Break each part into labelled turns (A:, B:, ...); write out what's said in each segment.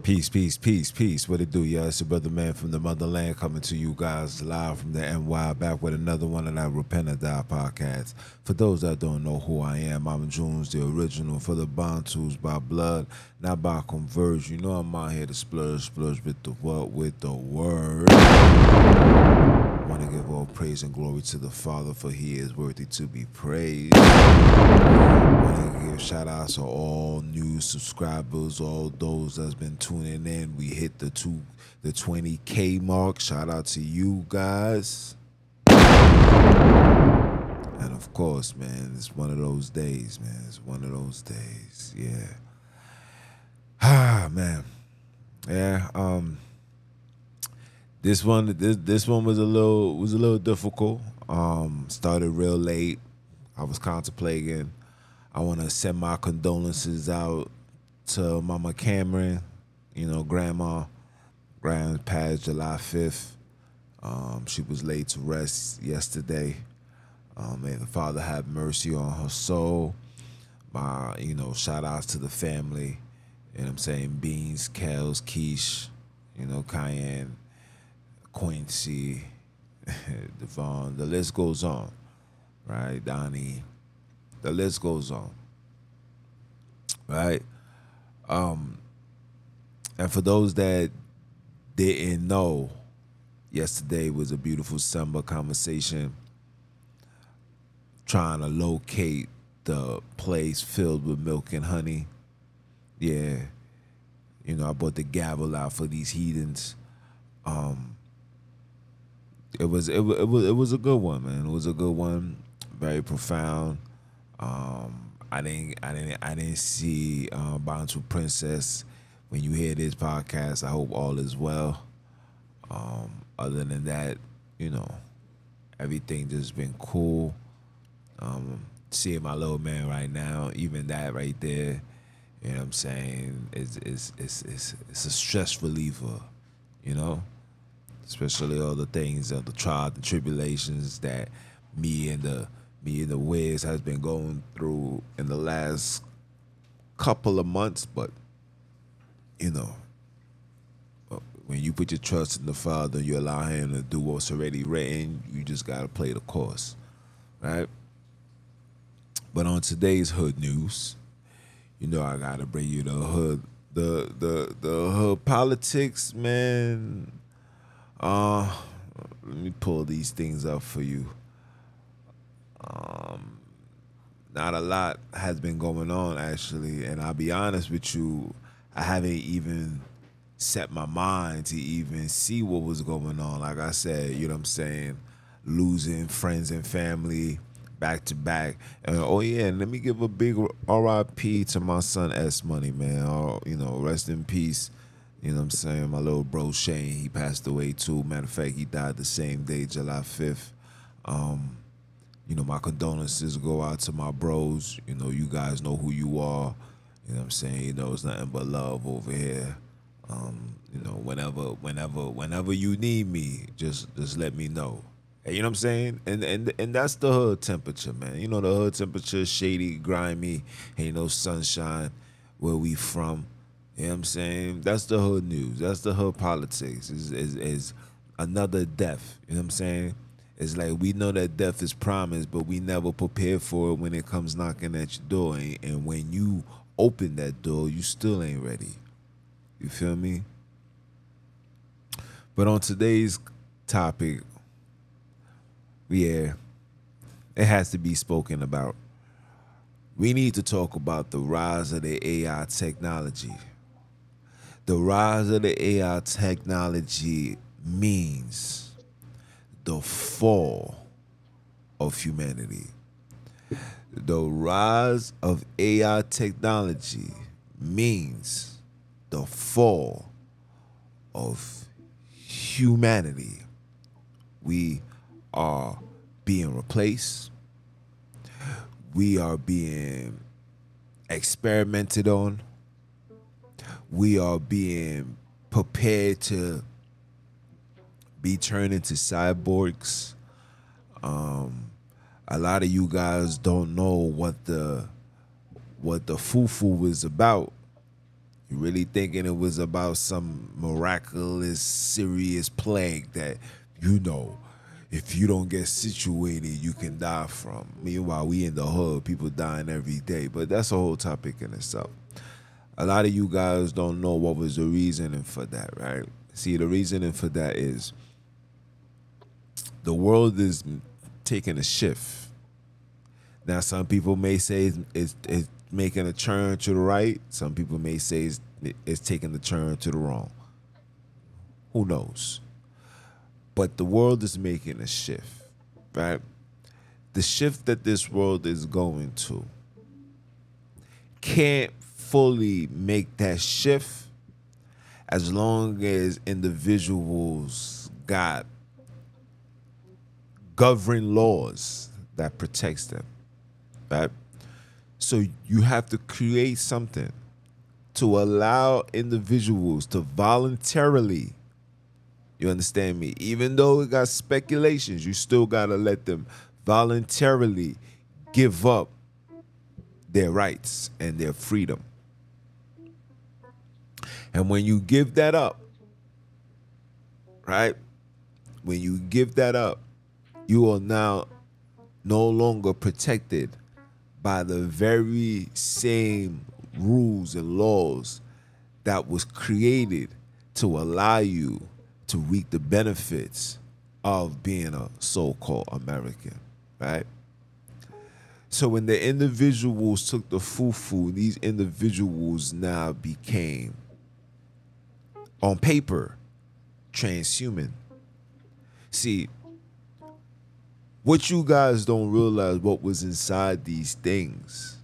A: Peace, peace, peace, peace. What it do, y'all? It's your brother man from the motherland coming to you guys live from the NY, back with another one of that Repent or Die podcast. For those that don't know who I am, I'm Jones, the original for the Bantus by blood, not by converge. You know I'm out here to splurge with the what? With the word. Want to give all praise and glory to the Father, for He is worthy to be praised. Want to give shout outs to all new subscribers, all those that's been tuning in. We hit the 20K mark. Shout out to you guys. And of course, man, it's one of those days, man. It's one of those days. Yeah. Ah, man. Yeah. This one was a little difficult. Started real late. I was contemplating. I want to send my condolences out to Mama Cameron. You know, Grandma passed July 5th. She was laid to rest yesterday. May the Father have mercy on her soul. Shout outs to the family. You know what I'm saying? Beans, Kels, Quiche, Cayenne, Quincy, Devon, the list goes on, right? Donnie, the list goes on, right? And for those that didn't know, yesterday was a beautiful summer conversation trying to locate the place filled with milk and honey. Yeah, I brought the gavel out for these heathens. It was a good one, man. It was a good one, very profound. I didn't see Bantu Princess. When you hear this podcast, I hope all is well. Other than that, everything just been cool. Seeing my little man right now, even that right there, you know what I'm saying, it's a stress reliever, especially all the things of the trials and tribulations that me and the Wiz has been going through in the last couple of months. But when you put your trust in the Father, you allow Him to do what's already written. You just gotta play the course, right? But on today's hood news, I gotta bring you the hood, the hood politics, man. Let me pull these things up for you. Not a lot has been going on, actually, and I'll be honest with you, I haven't even set my mind to even see what was going on. Like I said, you know what I'm saying, losing friends and family back to back. And and let me give a big R.I.P. to my son S Money, man. Rest in peace. You know what I'm saying? My little bro Shane, he passed away too. Matter of fact, he died the same day, July 5th. My condolences go out to my bros. You guys know who you are. You know what I'm saying? It's nothing but love over here. Whenever you need me, just let me know. You know what I'm saying? And that's the hood temperature, man. The hood temperature is shady, grimy, ain't no sunshine where we from. You know what I'm saying? That's the hood news. That's the hood politics. Is another death. You know what I'm saying? It's like we know that death is promised, but we never prepare for it when it comes knocking at your door. And when you open that door, you still ain't ready. You feel me? But on today's topic, it has to be spoken about. We need to talk about the rise of the AI technology. The rise of the AI technology means the fall of humanity. The rise of AI technology means the fall of humanity. We are being replaced. We are being experimented on. We are being prepared to be turned into cyborgs. A lot of you guys don't know what the fufu is about. You really thinking it was about some miraculous, serious plague that, you know, if you don't get situated, you can die from. Meanwhile, we in the hood, people dying every day. But that's a whole topic in itself. A lot of you guys don't know what was the reasoning for that, right? See, the reasoning for that is the world is taking a shift. Now, some people may say it's making a turn to the right. Some people may say it's taking the turn to the wrong. Who knows? But the world is making a shift, right? The shift that this world is going to can't fully make that shift as long as individuals got governing laws that protects them, right? So you have to create something to allow individuals to voluntarily, you understand me? Even though it got speculations, you still got to let them voluntarily give up their rights and their freedom. And when you give that up, right? When you give that up, you are now no longer protected by the very same rules and laws that was created to allow you to reap the benefits of being a so-called American, right? So when the individuals took the fufu, these individuals now became, on paper, transhuman. See, what you guys don't realize, what was inside these things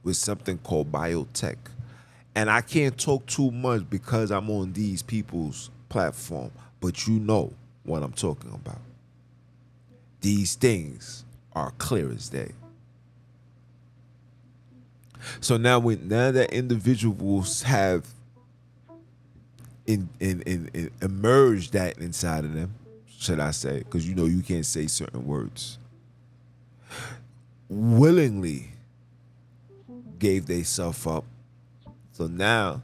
A: was something called biotech. And I can't talk too much because I'm on these people's platform, but you know what I'm talking about. These things are clear as day. So now that individuals have emerged that inside of them, should I say, because you know you can't say certain words, willingly gave themselves up. So now,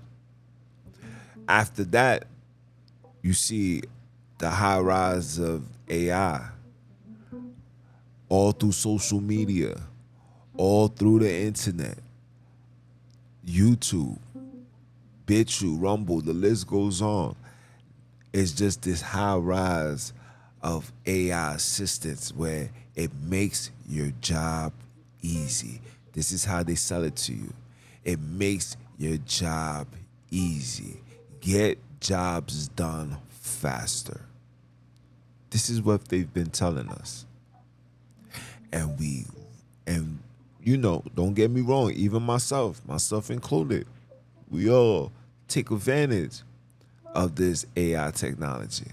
A: after that, you see the high rise of AI all through social media, all through the internet, YouTube, BitChute, Rumble, the list goes on. It's just this high rise of AI assistance where it makes your job easy. This is how they sell it to you. It makes your job easy. Get jobs done faster. This is what they've been telling us. And you know, don't get me wrong, even myself included, we all take advantage of this AI technology.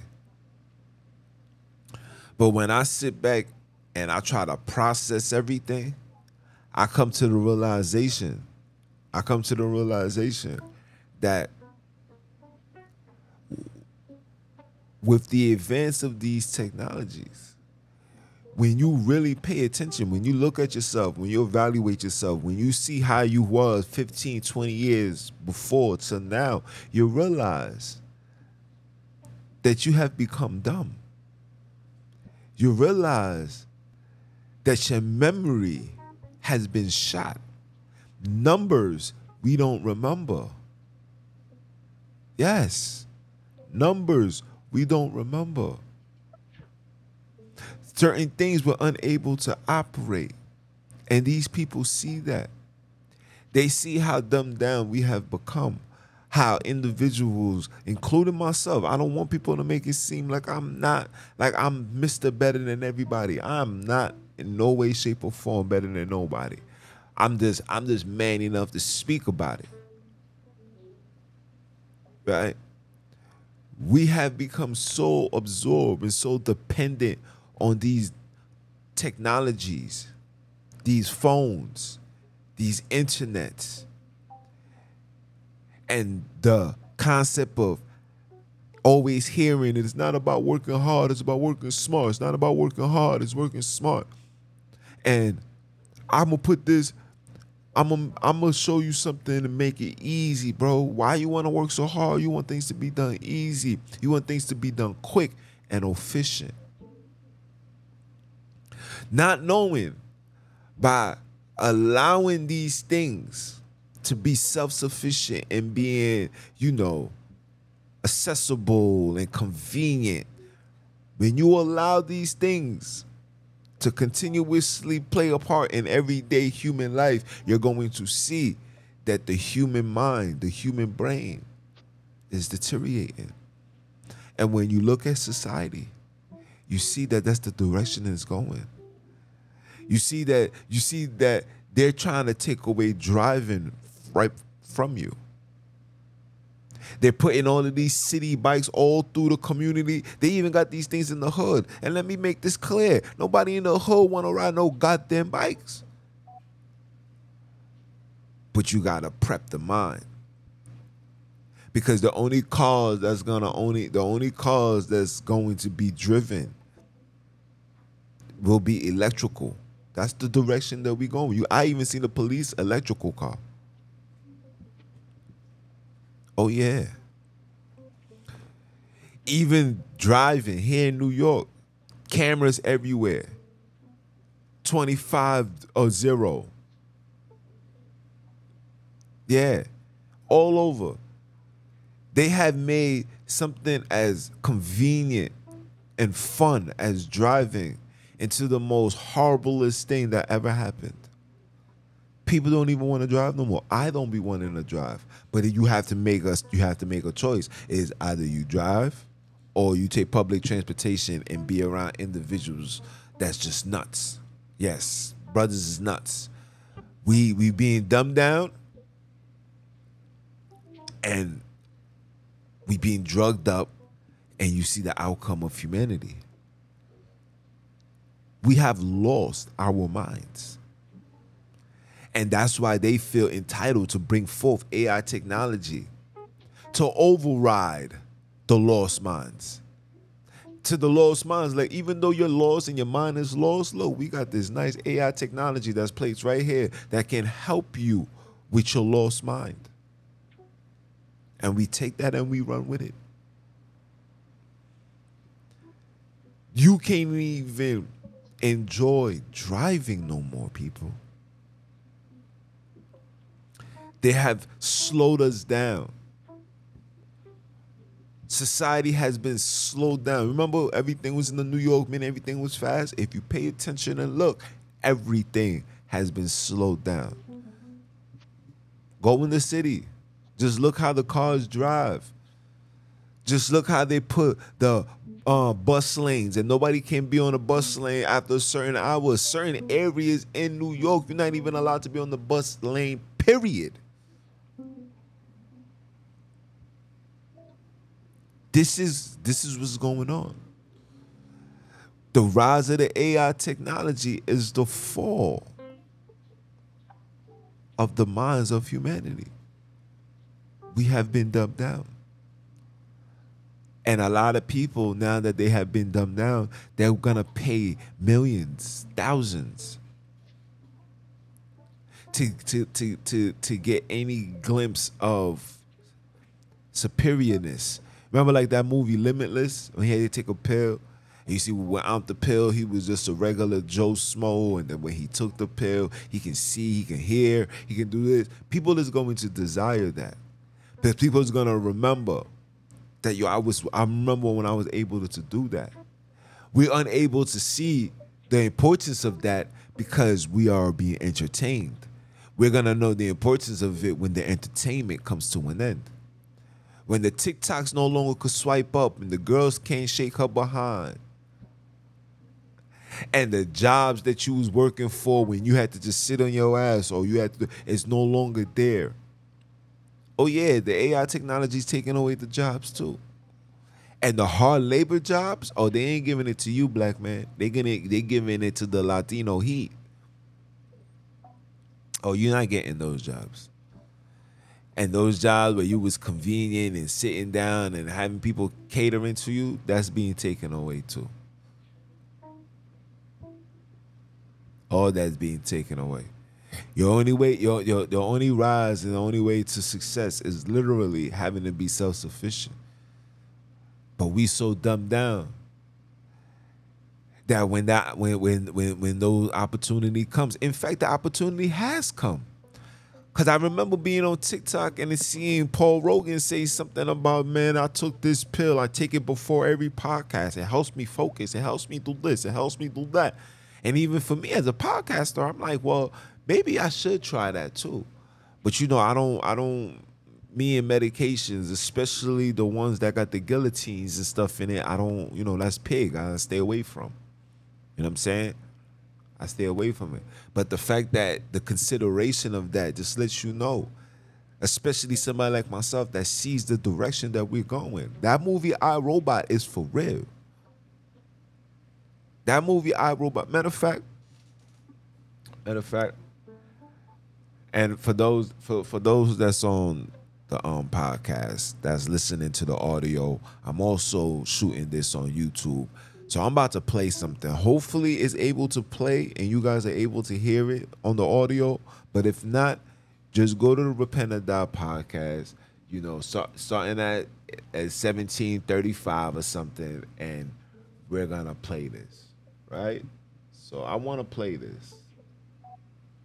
A: But when I sit back and I try to process everything, I come to the realization that with the advance of these technologies, when you really pay attention, when you look at yourself, when you evaluate yourself, when you see how you was 15, 20 years before to now, you realize that you have become dumb. You realize that your memory has been shot. Numbers we don't remember. Yes, numbers we don't remember. Certain things we're unable to operate. And these people see that. They see how dumbed down we have become. How individuals, including myself, I don't want people to make it seem like I'm Mr. Better than everybody. I'm not in no way, shape, or form better than nobody. I'm just man enough to speak about it. Right? We have become so absorbed and so dependent on these technologies, these phones, these internets, and the concept of always hearing it's not about working hard, it's about working smart. It's not about working hard, it's working smart. And I'm gonna put this I'm gonna show you something to make it easy, bro. Why you want to work so hard? You want things to be done easy. You want things to be done quick and efficient. Not knowing by allowing these things to be self-sufficient and being, accessible and convenient. When you allow these things to continuously play a part in everyday human life, you're going to see that the human mind, the human brain is deteriorating. And when you look at society, you see that that's the direction it's going. You see that they're trying to take away driving right from you. They're putting all of these city bikes all through the community. They even got these things in the hood. And let me make this clear. Nobody in the hood want to ride no goddamn bikes. But you got to prep the mind. Because the only cars that's going to be driven will be electrical. That's the direction that we going. I even seen the police electrical car. Oh yeah. Even driving here in New York, cameras everywhere. 25-0. Yeah. All over. They have made something as convenient and fun as driving into the most horriblest thing that ever happened. People don't even want to drive no more. I don't be wanting to drive. But you have to make a choice. Is either you drive or you take public transportation and be around individuals that's just nuts. Yes, brothers is nuts. We being dumbed down and we being drugged up, and you see the outcome of humanity. We have lost our minds. And that's why they feel entitled to bring forth AI technology to override the lost minds. To the lost minds, like even though you're lost and your mind is lost, look, we got this nice AI technology that's placed right here that can help you with your lost mind. And we take that and we run with it. You can't even enjoy driving no more, people. They have slowed us down. Society has been slowed down. Remember, everything was in the New York, man, everything was fast. If you pay attention and look, everything has been slowed down. Go in the city. Just look how the cars drive. Just look how they put the bus lanes, and nobody can be on a bus lane after a certain hour. Certain areas in New York, you're not even allowed to be on the bus lane, period. This is what's going on. The rise of the AI technology is the fall of the minds of humanity. We have been dumbed down. And a lot of people, now that they have been dumbed down, they're going to pay millions, thousands to get any glimpse of superiorness. Remember like that movie Limitless, when he had to take a pill? And you see, without the pill, he was just a regular Joe Smo. And then when he took the pill, he can see, he can hear, he can do this. People is going to desire that. Because people is going to remember that, I remember when I was able to do that. We're unable to see the importance of that because we are being entertained. We're going to know the importance of it when the entertainment comes to an end. When the TikToks no longer could swipe up and the girls can't shake her behind. And the jobs that you was working for when you had to just sit on your ass or you had to, it's no longer there. Oh yeah, the AI technology is taking away the jobs too. And the hard labor jobs, oh, they ain't giving it to you, black man. They giving it to the Latino heat. Oh, you're not getting those jobs. And those jobs where you was convenient and sitting down and having people catering to you, that's being taken away too. All that's being taken away. Your only way, your only rise and the only way to success is literally having to be self-sufficient. But we so dumbed down that when those opportunity comes, in fact, the opportunity has come. Cause I remember being on TikTok and seeing Paul Rogan say something about, man, I took this pill. I take it before every podcast. It helps me focus. It helps me do this. It helps me do that. And even for me as a podcaster, I'm like, well, maybe I should try that too. But you know, I don't. Me and medications, especially the ones that got the guillotines and stuff in it, I don't. You know, that's pig. I stay away from. You know what I'm saying? I stay away from it. But the fact that the consideration of that just lets you know, especially somebody like myself that sees the direction that we're going. That movie I, R.O.D is for real. That movie I, R.O.D. Matter of fact, and for those that's on the podcast that's listening to the audio, I'm also shooting this on YouTube. So I'm about to play something. Hopefully it's able to play and you guys are able to hear it on the audio. But if not, just go to the Repent or Die podcast, you know, starting at 17:35 or something, and we're gonna play this, right? So I wanna play this.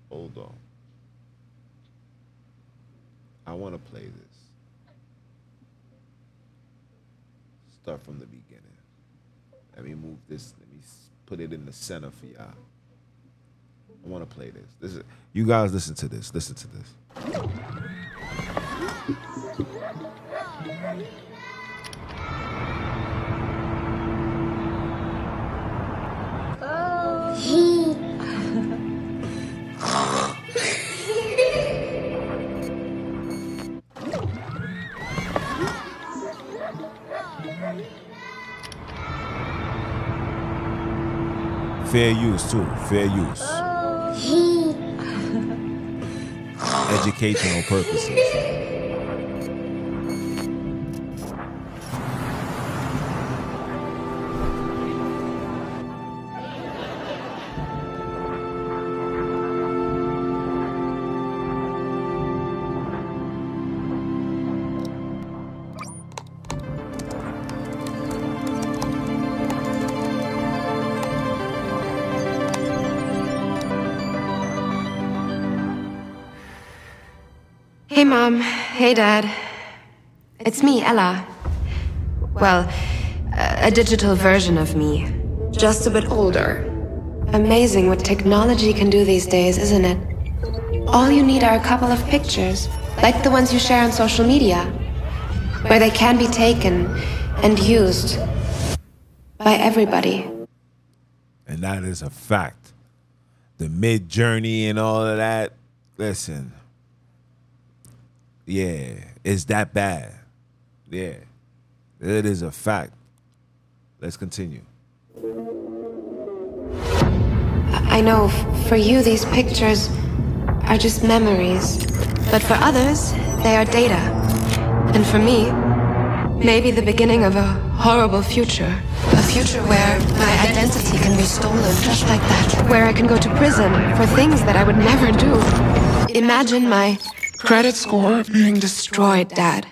A: Hold on. I wanna play this. Start from the beginning. Let me move this. Let me put it in the center for y'all. I want to play this. This is, you guys listen to this. Listen to this. Fair use too. Fair use. Educational purposes.
B: Hey, Mom. Hey, Dad. It's me, Ella. Well, a digital version of me. Just a bit older. Amazing what technology can do these days, isn't it? All you need are a couple of pictures, like the ones you share on social media, where they can be taken and used by everybody.
A: And that is a fact. The mid-journey and all of that, listen. Yeah, it's that bad. Yeah, it is a fact. Let's continue.
B: I know for you these pictures are just memories, but for others, they are data. And for me, maybe the beginning of a horrible future. A future where my identity can be stolen just like that. Where I can go to prison for things that I would never do. Imagine my credit score being destroyed, Dad.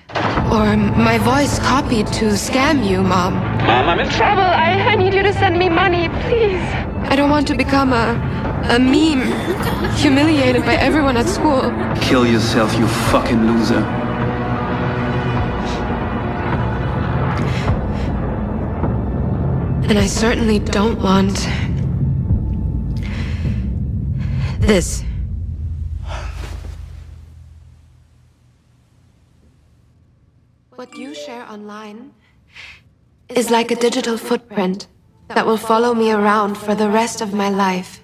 B: Or my voice copied to scam you, Mom. Mom, I'm in trouble. I need you to send me money, please. I don't want to become a meme, humiliated by everyone at school.
C: Kill yourself, you fucking loser.
B: And I certainly don't want this. What you share online is like a digital footprint that will follow me around for the rest of my life.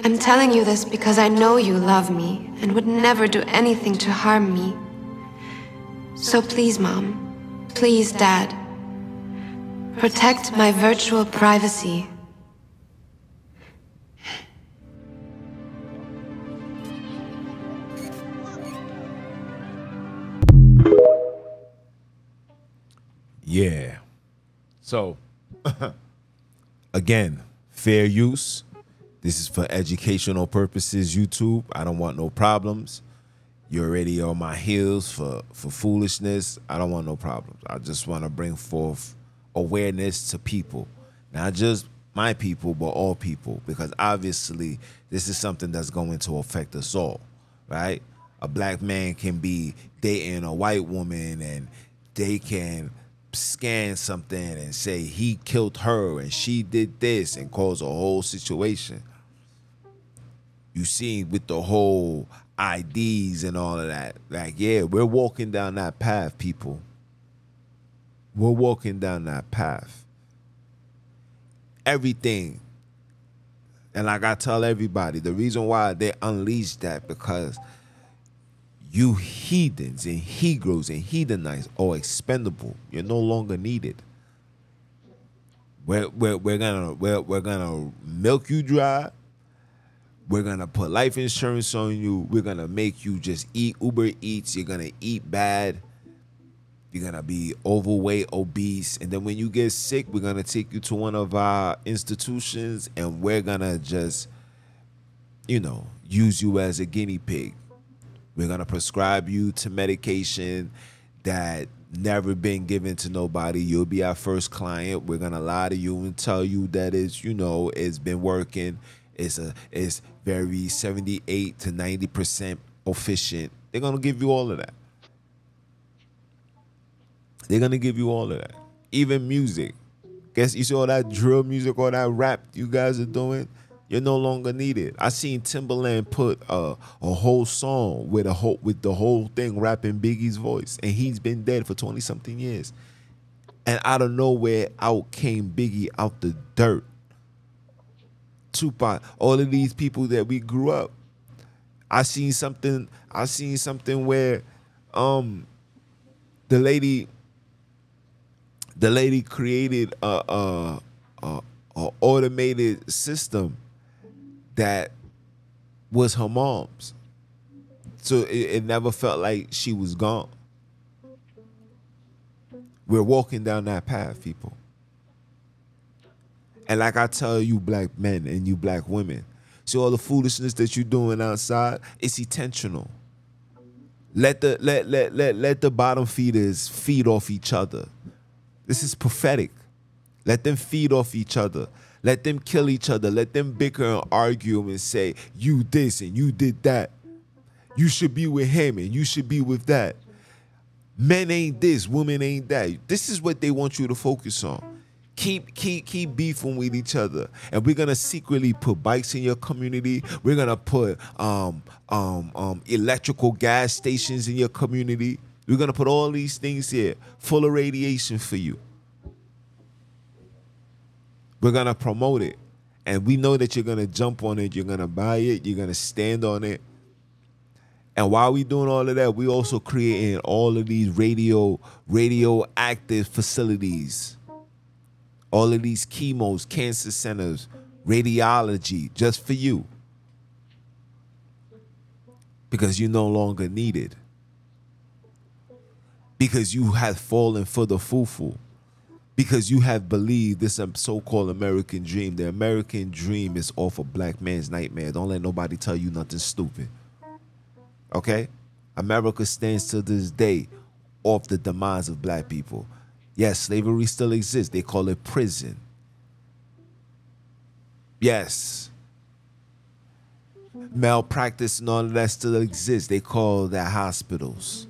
B: I'm telling you this because I know you love me and would never do anything to harm me. So please, Mom, please, Dad, protect my virtual privacy.
A: Yeah. So, again, fair use. This is for educational purposes, YouTube. I don't want no problems. You're already on my heels for foolishness. I don't want no problems. I just want to bring forth awareness to people. Not just my people, but all people. Because obviously, this is something that's going to affect us all, right? A black man can be dating a white woman and they can scan something and say he killed her and she did this and cause a whole situation. You see, with the whole IDs and all of that, like, yeah, we're walking down that path, people. We're walking down that path. Everything. And like I tell everybody, the reason why they unleashed that, because you heathens and Hebrews and heathenites are expendable. You're no longer needed. We're gonna milk you dry. We're gonna put life insurance on you. We're gonna make you just eat Uber Eats. You're gonna eat bad. You're gonna be overweight, obese, and then when you get sick, we're gonna take you to one of our institutions, and we're gonna just, use you as a guinea pig. We're gonna prescribe you to medication that never been given to nobody. You'll be our first client. We're gonna lie to you and tell you that it's been working. It's very 78 to 90% efficient. They're gonna give you all of that. They're gonna give you all of that. Even music. Guess you see all that drill music, all that rap you guys are doing. You're no longer needed. I seen Timberland put a whole song with the whole thing rapping Biggie's voice, and he's been dead for 20 something years. And out of nowhere, out came Biggie out the dirt. Tupac, all of these people that we grew up. I seen something where the lady created a automated system that was her mom's, so it never felt like she was gone. We're walking down that path, people. And like I tell you black men and you black women, see all the foolishness that you're doing outside, it's intentional. Let the bottom feeders feed off each other. This is prophetic. Let them feed off each other. Let them kill each other. Let them bicker and argue and say, you this and you did that. You should be with him and you should be with that. Men ain't this, women ain't that. This is what they want you to focus on. Keep beefing with each other. And we're gonna secretly put bikes in your community. We're gonna put electrical gas stations in your community. We're gonna put all these things here full of radiation for you. We're gonna promote it. And we know that you're gonna jump on it, you're gonna buy it, you're gonna stand on it. And while we doing all of that, we also creating all of these radioactive facilities. All of these chemos, cancer centers, radiology, just for you. Because you're no longer needed. Because you have fallen for the foo-foo. Because you have believed this so-called American dream. The American dream is off a black man's nightmare. Don't let nobody tell you nothing stupid. Okay? America stands to this day off the demise of black people. Yes, slavery still exists. They call it prison. Yes. Malpractice and all of that still exists. They call that hospitals,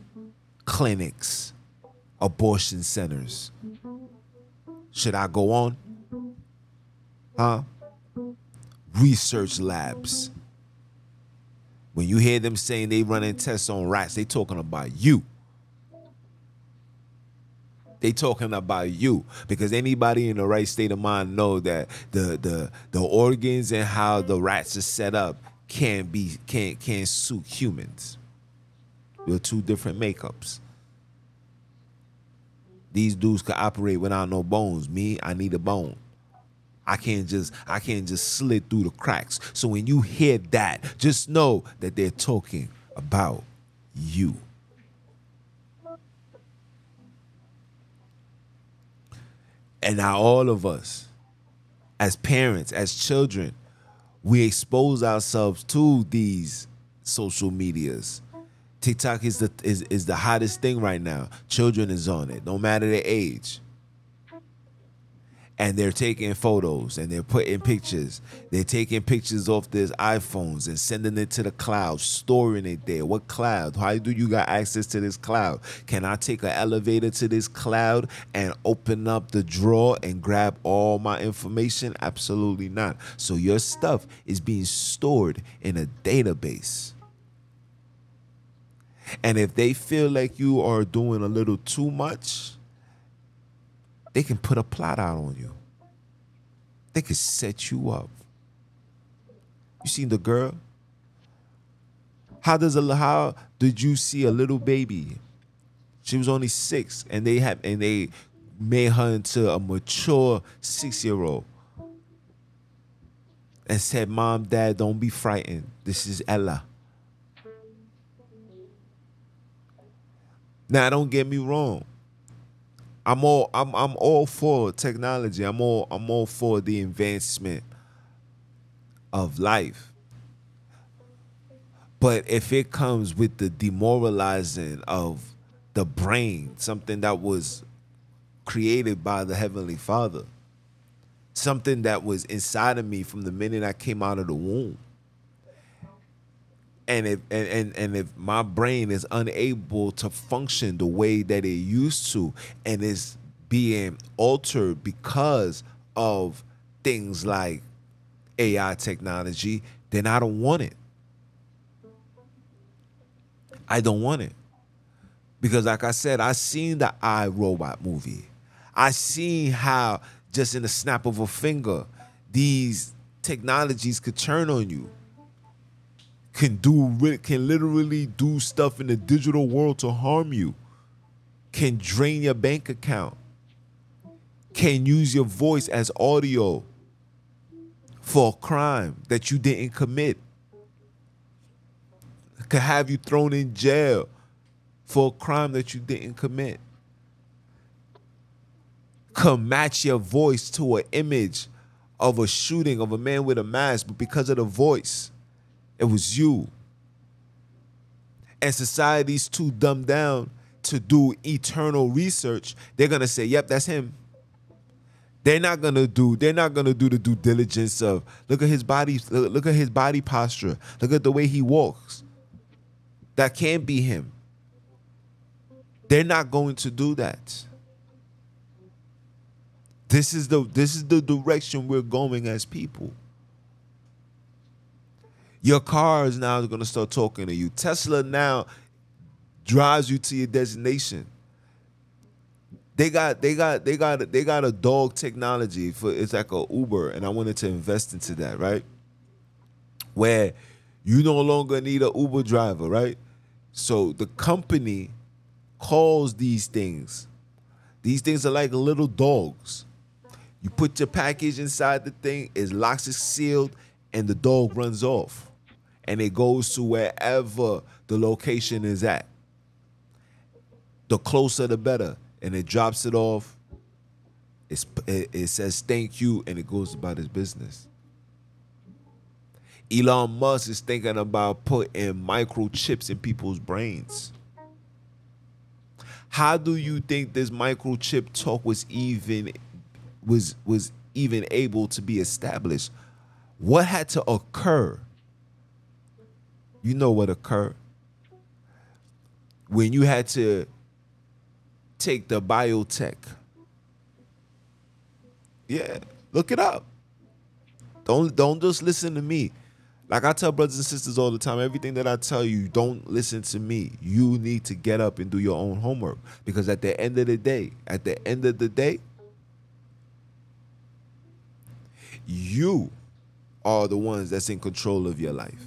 A: clinics, abortion centers. Should I go on? Huh? Research labs. When you hear them saying they running tests on rats, they talking about you. They talking about you, because anybody in the right state of mind know that the organs and how the rats are set up can't suit humans. We're two different makeups. These dudes can operate without no bones. Me, I need a bone. I can't just slid through the cracks. So when you hear that, just know that they're talking about you. And now all of us, as parents, as children, We expose ourselves to these social medias. TikTok is the hottest thing right now. Children is on it, no matter their age. And they're taking photos and they're putting pictures. They're taking pictures off their iPhones and sending it to the cloud, storing it there. What cloud? How do you got access to this cloud? Can I take an elevator to this cloud and open up the drawer and grab all my information? Absolutely not. So your stuff is being stored in a database. And if they feel like you are doing a little too much, they can put a plot out on you. They can set you up. You seen the girl? How did you see a little baby? She was only 6, and they made her into a mature 6-year-old. And said, "Mom, Dad, don't be frightened. This is Ella." Now, don't get me wrong. I'm all for technology. I'm all for the advancement of life. But if it comes with the demoralizing of the brain, something that was created by the Heavenly Father, something that was inside of me from the minute I came out of the womb, and if my brain is unable to function the way that it used to, and is being altered because of things like AI technology, then I don't want it. I don't want it. Because like I said, I seen the R.O.D movie. I seen how just in the snap of a finger, these technologies could turn on you. Can literally do stuff in the digital world to harm you. Can drain your bank account. Can use your voice as audio for a crime that you didn't commit. Could have you thrown in jail for a crime that you didn't commit. Could match your voice to an image of a shooting of a man with a mask, but because of the voice, it was you. And society's too dumbed down to do eternal research. They're gonna say, "Yep, that's him." They're not gonna do the due diligence of look at his body posture, look at the way he walks. That can't be him. They're not going to do that. This is the direction we're going as people. Your car is now going to start talking to you. Tesla now drives you to your destination. They got a dog technology for, it's like a Uber, and I wanted to invest into that, right? Where you no longer need an Uber driver, right? So the company calls these things. These things are like little dogs. You put your package inside the thing, it locks, it sealed, and the dog runs off. And it goes to wherever the location is at. The closer, the better. And it drops it off. It says thank you, and it goes about its business. Elon Musk is thinking about putting microchips in people's brains. How do you think this microchip talk was even able to be established? What had to occur? You know what occurred? When you had to take the biotech. Yeah, look it up. Don't just listen to me. Like I tell brothers and sisters all the time, everything that I tell you, don't listen to me. You need to get up and do your own homework. Because at the end of the day, you are the ones that's in control of your life.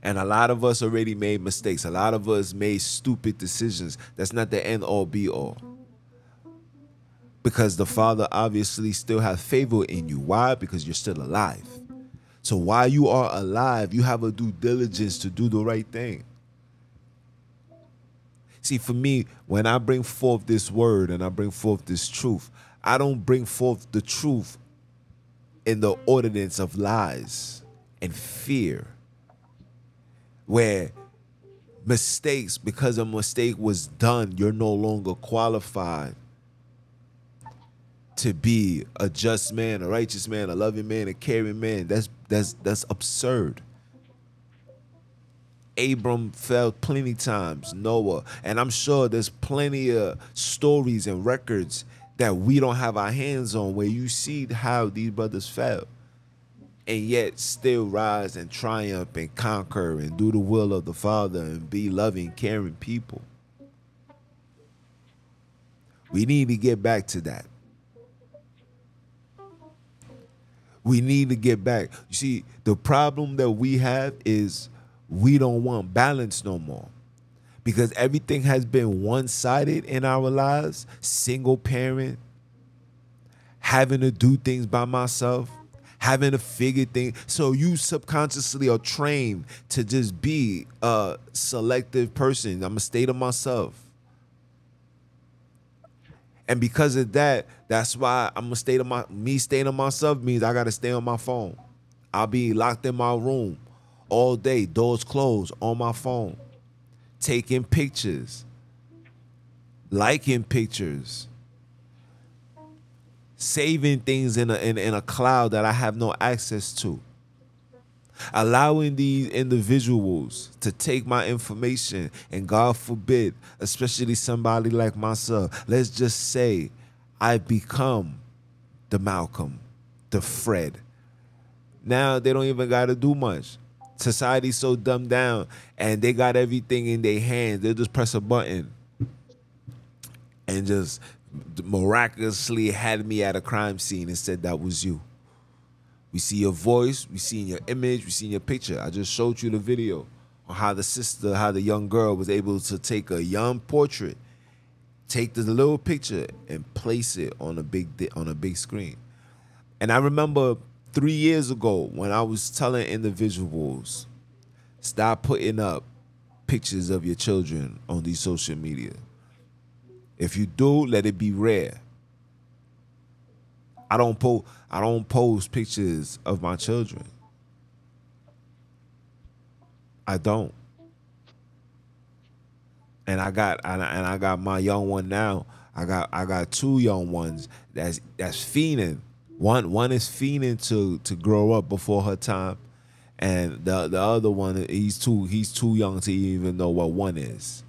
A: And a lot of us already made mistakes. A lot of us made stupid decisions. That's not the end all be all. Because the Father obviously still has favor in you. Why? Because you're still alive. So while you are alive, you have a due diligence to do the right thing. See, for me, when I bring forth this word and I bring forth this truth, I don't bring forth the truth in the ordinance of lies and fear, where mistakes, because a mistake was done, you're no longer qualified to be a just man, a righteous man, a loving man, a caring man. That's absurd. Abram failed plenty times, Noah, and I'm sure there's plenty of stories and records that we don't have our hands on where you see how these brothers fell and yet still rise and triumph and conquer and do the will of the Father and be loving, caring people. We need to get back to that. We need to get back. You see, the problem that we have is we don't want balance no more, because everything has been one-sided in our lives. Single parent, having to do things by myself, having to figure things. So you subconsciously are trained to just be a selective person. I'm gonna stay to myself. And because of that, that's why I'm gonna stay to me staying to myself means I gotta stay on my phone. I'll be locked in my room all day, doors closed, on my phone, taking pictures, liking pictures, saving things in a cloud that I have no access to, allowing these individuals to take my information, and God forbid, especially somebody like myself, let's just say I become the Malcolm, the Fred. Now they don't even got to do much. Society's so dumbed down and they got everything in their hands. They'll just press a button and just miraculously had me at a crime scene and said that was you. We see your voice, we see your image, we see your picture. I just showed you the video on how the young girl was able to take a young portrait, take the little picture and place it on a big screen. And I remember 3 years ago when I was telling individuals, stop putting up pictures of your children on these social media. If you do, let it be rare. I don't post pictures of my children. I don't. And I got my young one now. I got two young ones that's fiending. One is fiending to grow up before her time, and the other one, he's too young to even know what one is.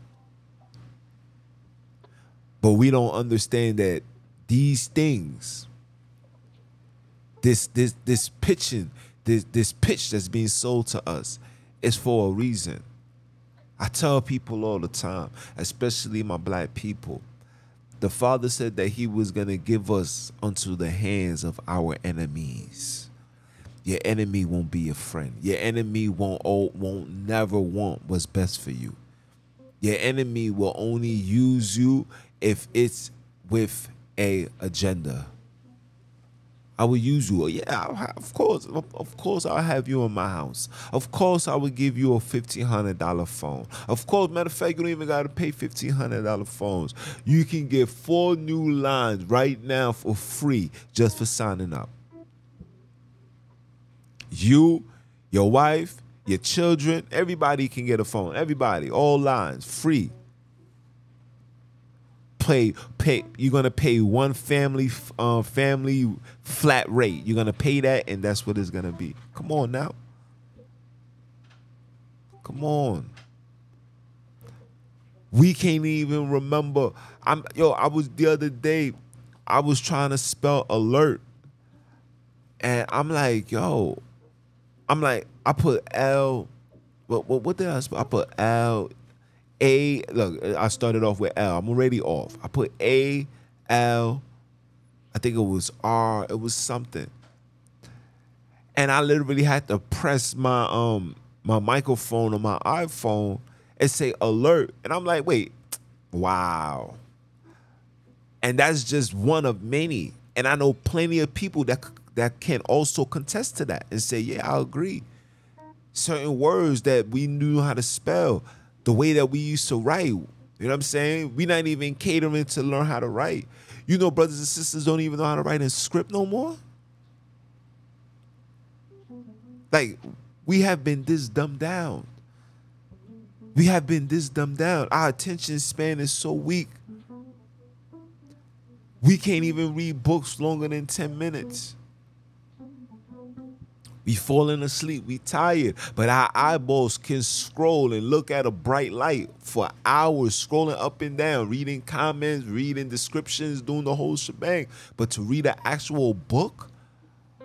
A: But we don't understand that these things, this pitch that's being sold to us is for a reason. I tell people all the time, especially my black people, the Father said that he was going to give us unto the hands of our enemies. Your enemy won't be your friend. Your enemy won't never want what's best for you. Your enemy will only use you if it's with a agenda. I will use you. Yeah, of course I'll have you in my house. Of course I will give you a $1,500 phone. Of course, matter of fact, you don't even got to pay $1,500 phones. You can get 4 new lines right now for free just for signing up. You, your wife, your children, everybody can get a phone. Everybody, all lines, free. Pay. You're gonna pay one family flat rate. You're gonna pay that, and that's what it's gonna be. Come on now. Come on. We can't even remember. I was the other day. I was trying to spell alert, and I'm like, I put L. What did I spell? I put L. A, look, I started off with L. I'm already off. I put A, L, I think it was R, it was something. And I literally had to press my my microphone on my iPhone and say alert. And I'm like, wait, wow. And that's just one of many. And I know plenty of people that can also contest to that and say, yeah, I agree. Certain words that we knew how to spell, the way that we used to write, you know what I'm saying? We're not even catering to learn how to write. You know, brothers and sisters don't even know how to write in script no more. Like, we have been this dumbed down. We have been this dumbed down. Our attention span is so weak. We can't even read books longer than 10 minutes. We falling asleep, we tired, but our eyeballs can scroll and look at a bright light for hours, scrolling up and down, reading comments, reading descriptions, doing the whole shebang. But to read an actual book,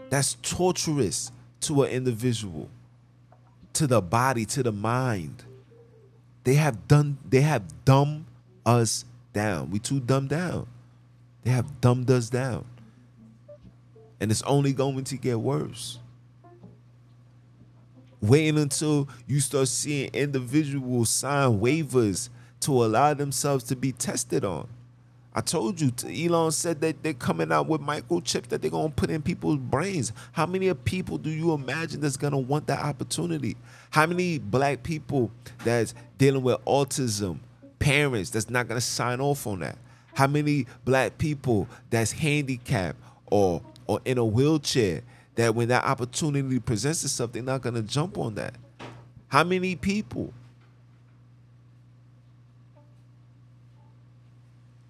A: that's torturous to an individual, to the body, to the mind. They have dumbed us down. We too dumbed down. They have dumbed us down. And it's only going to get worse. Waiting until you start seeing individuals sign waivers to allow themselves to be tested on. I told you, Elon said that they're coming out with microchips that they're going to put in people's brains. How many people do you imagine that's going to want that opportunity? How many black people that's dealing with autism, parents that's not going to sign off on that? How many black people that's handicapped or in a wheelchair that when that opportunity presents itself, they're not going to jump on that? How many people?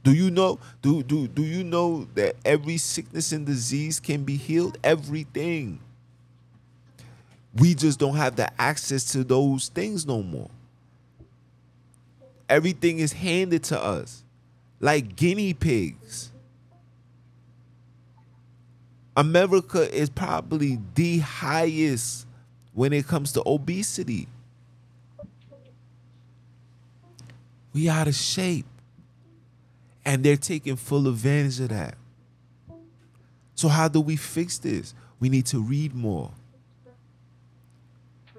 A: Do you know? Do you know that every sickness and disease can be healed? Everything. We just don't have the access to those things no more. Everything is handed to us like guinea pigs. America is probably the highest when it comes to obesity. We out of shape. And they're taking full advantage of that. So how do we fix this? We need to read more.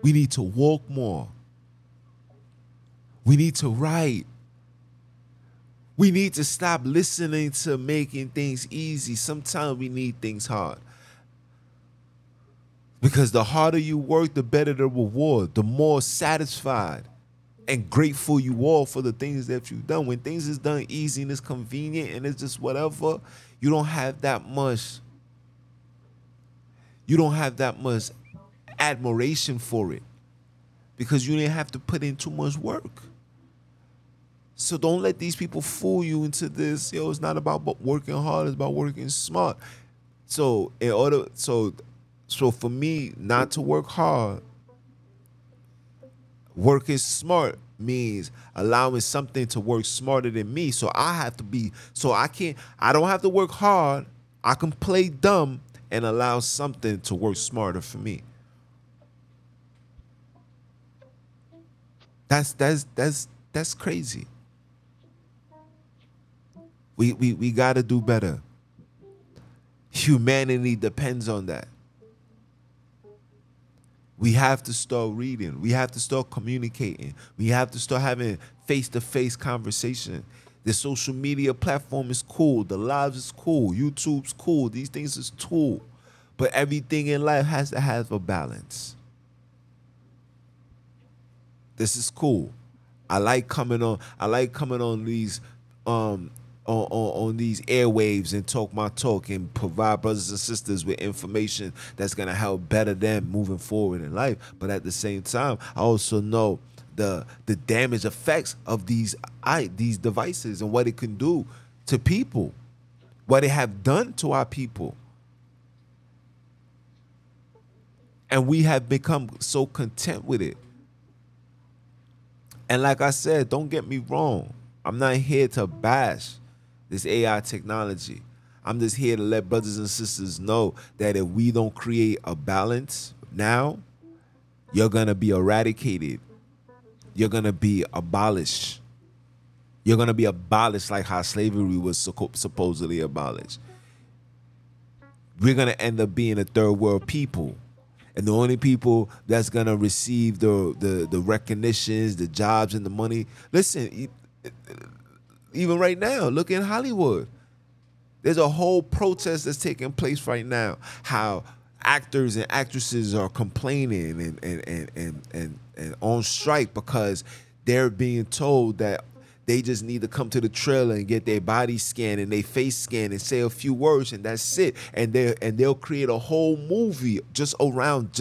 A: We need to walk more. We need to write. We need to stop listening to making things easy. Sometimes we need things hard. Because the harder you work, the better the reward, the more satisfied and grateful you are for the things that you've done. When things is done easy and it's convenient and it's just whatever, you don't have that much admiration for it because you didn't have to put in too much work. So don't let these people fool you into this. Yo, it's not about working hard, it's about working smart. So for me not to work hard, working smart means allowing something to work smarter than me. So I don't have to work hard. I can play dumb and allow something to work smarter for me. That's crazy. We gotta do better. Humanity depends on that. We have to start reading. We have to start communicating. We have to start having face-to-face conversation. The social media platform is cool. The lives is cool. YouTube's cool. These things is cool. But everything in life has to have a balance. This is cool. I like coming on these on these airwaves and talk my talk and provide brothers and sisters with information that's gonna help better them moving forward in life. But at the same time, I also know the damage effects of these devices and what it can do to people, what it have done to our people. And we have become so content with it. And like I said, don't get me wrong, I'm not here to bash this AI technology. I'm just here to let brothers and sisters know that if we don't create a balance now, you're going to be eradicated. You're going to be abolished. You're going to be abolished like how slavery was supposedly abolished. We're going to end up being a third world people. And the only people that's going to receive the recognitions, the jobs, and the money. Listen, even right now, look in Hollywood. There's a whole protest that's taking place right now. How actors and actresses are complaining and on strike because they're being told that They just need to come to the trailer and get their body scanned and their face scanned and say a few words, and that's it. And they'll create a whole movie just around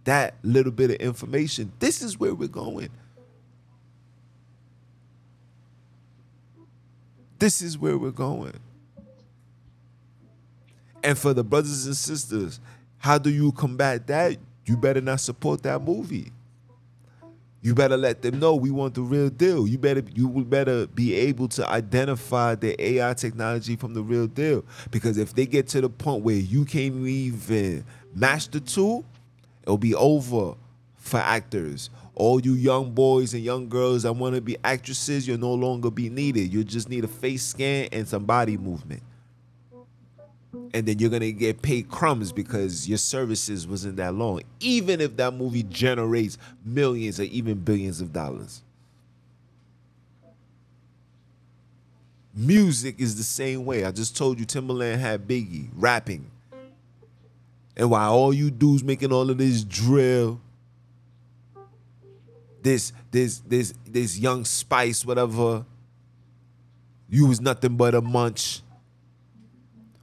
A: that little bit of information. This is where we're going. This is where we're going. And for the brothers and sisters, how do you combat that? You better not support that movie. You better let them know we want the real deal. You would better be able to identify the AI technology from the real deal. Because if they get to the point where you can't even match the two, it'll be over for actors. All you young boys and young girls that want to be actresses, you'll no longer be needed. You just need a face scan and some body movement. And then you're going to get paid crumbs because your services wasn't that long, even if that movie generates millions or even billions of dollars. Music is the same way. I just told you Timberland had Biggie rapping. And while all you dudes making all of this drill, this young spice, whatever, you was nothing but a munch.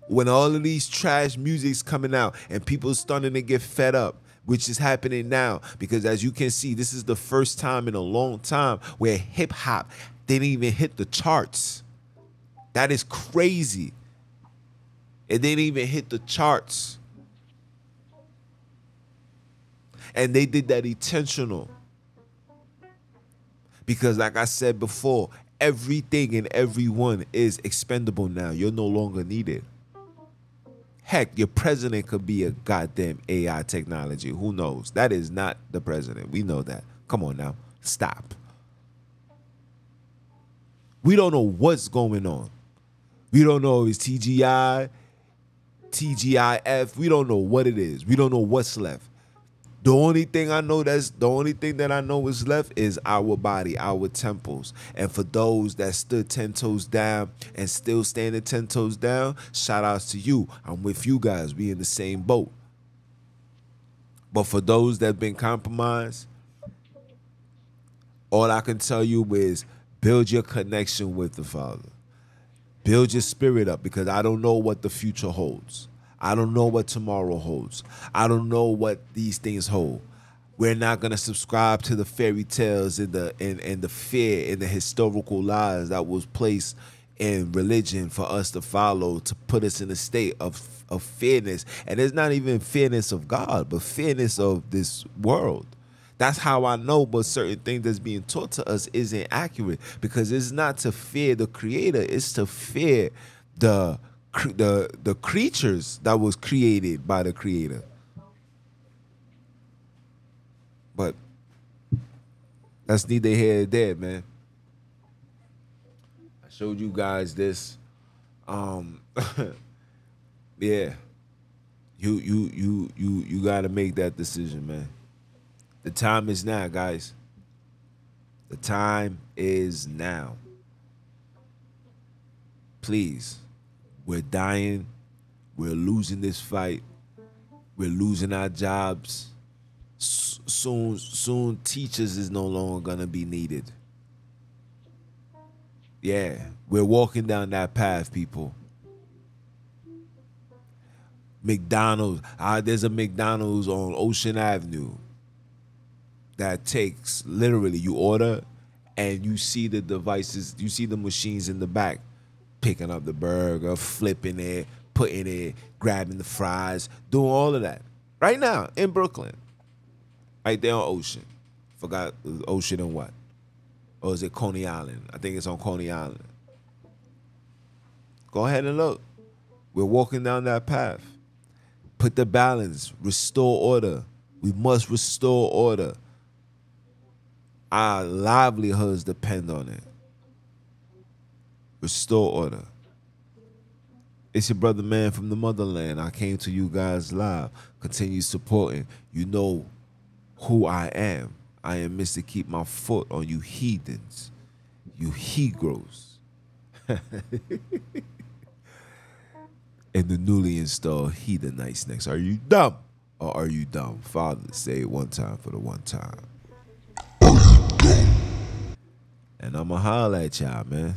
A: When all of these trash music's coming out and people starting to get fed up, which is happening now, because as you can see, this is the first time in a long time where hip hop didn't even hit the charts. That is crazy. It didn't even hit the charts. And they did that intentional. Because like I said before, everything and everyone is expendable now. You're no longer needed. Heck, your president could be a goddamn AI technology. Who knows? That is not the president. We know that. Come on now. Stop. We don't know what's going on. We don't know if it's TGI, TGIF. We don't know what it is. We don't know what's left. The only thing that I know is left is our body, our temples. And for those that stood 10 toes down and still standing 10 toes down, shout outs to you. I'm with you guys. We in the same boat. But for those that have been compromised, all I can tell you is build your connection with the Father. Build your spirit up, because I don't know what the future holds. I don't know what tomorrow holds. I don't know what these things hold. We're not gonna subscribe to the fairy tales and the fear and the historical lies that was placed in religion for us to follow, to put us in a state of fairness. And it's not even fairness of God, but fairness of this world. That's how I know, but certain things that's being taught to us isn't accurate, because it's not to fear the Creator, it's to fear the creatures that was created by the Creator. But that's neither here nor there, man. I showed you guys this. Yeah. You gotta make that decision, man. The time is now, guys. The time is now. Please. We're dying. We're losing this fight. We're losing our jobs. Soon teachers is no longer gonna be needed. Yeah, we're walking down that path, people. McDonald's. There's a McDonald's on Ocean Avenue that takes, literally, you order and you see the devices, you see the machines in the back picking up the burger, flipping it, putting it, grabbing the fries, doing all of that. Right now, in Brooklyn. Right there on Ocean. Forgot Ocean and what? Or is it Coney Island? I think it's on Coney Island. Go ahead and look. We're walking down that path. Put the balance. Restore order. We must restore order. Our livelihoods depend on it. Restore order. It's your brother, man, from the motherland. I came to you guys live. Continue supporting. You know who I am. I am Mr. Keep My Foot on you heathens. You he-gros. And the newly installed Heathenites next. Are you dumb or are you dumb? Father, say it one time for the one time. And I'ma holler at y'all, man.